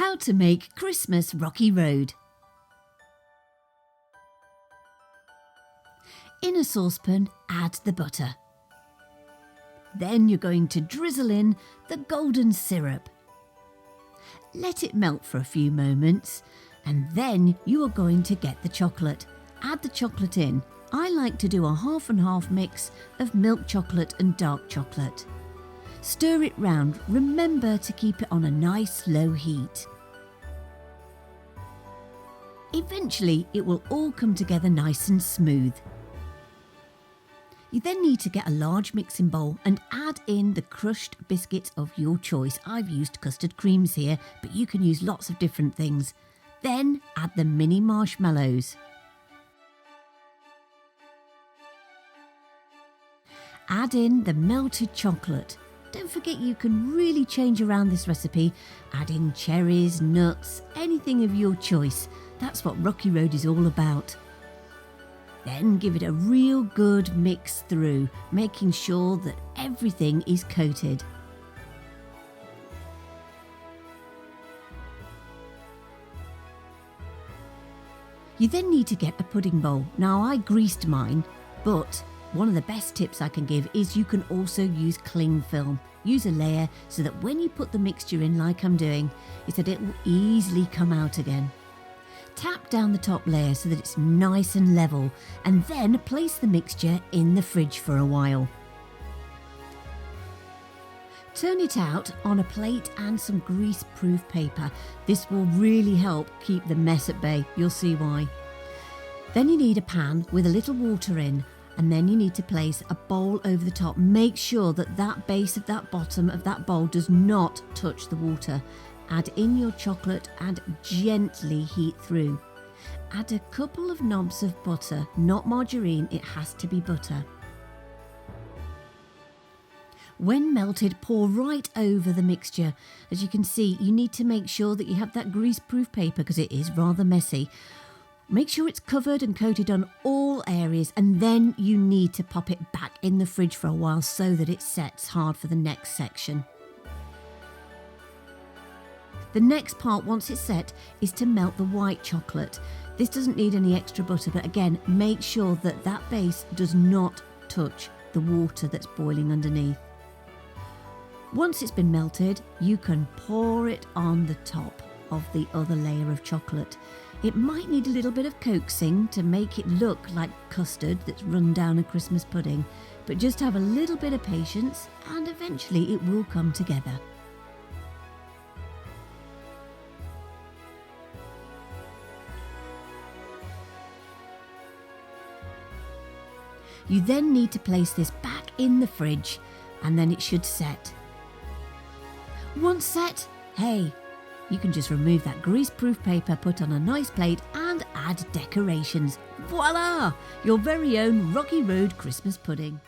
How to make Christmas Rocky Road. In a saucepan, add the butter. Then you're going to drizzle in the golden syrup. Let it melt for a few moments, and then you are going to get the chocolate. Add the chocolate in. I like to do a half and half mix of milk chocolate and dark chocolate. Stir it round. Remember to keep it on a nice low heat. Eventually it will all come together nice and smooth. You then need to get a large mixing bowl and add in the crushed biscuits of your choice. I've used Custard Creams here, but you can use lots of different things. Then add the mini marshmallows. Add in the melted chocolate. Don't forget you can really change around this recipe. Add in cherries, nuts, anything of your choice. That's what Rocky Road is all about. Then give it a real good mix through, making sure that everything is coated. You then need to get a pudding bowl. Now I greased mine, but one of the best tips I can give is you can also use cling film. Use a layer so that when you put the mixture in like I'm doing, is that it will easily come out again. Tap down the top layer so that it's nice and level, and then place the mixture in the fridge for a while. Turn it out on a plate and some grease-proof paper. This will really help keep the mess at bay. You'll see why. Then you need a pan with a little water in, and then you need to place a bowl over the top. Make sure that that base of that bottom of that bowl does not touch the water. Add in your chocolate and gently heat through. Add a couple of knobs of butter, not margarine, it has to be butter. When melted, pour right over the mixture. As you can see, you need to make sure that you have that grease-proof paper because it is rather messy. Make sure it's covered and coated on all areas, and then you need to pop it back in the fridge for a while so that it sets hard for the next section. The next part, once it's set, is to melt the white chocolate. This doesn't need any extra butter, but again, make sure that that base does not touch the water that's boiling underneath. Once it's been melted, you can pour it on the top of the other layer of chocolate. It might need a little bit of coaxing to make it look like custard that's run down a Christmas pudding, but just have a little bit of patience and eventually it will come together. You then need to place this back in the fridge and then it should set. Once set, hey, you can just remove that grease-proof paper, put on a nice plate and add decorations. Voila! Your very own Rocky Road Christmas pudding.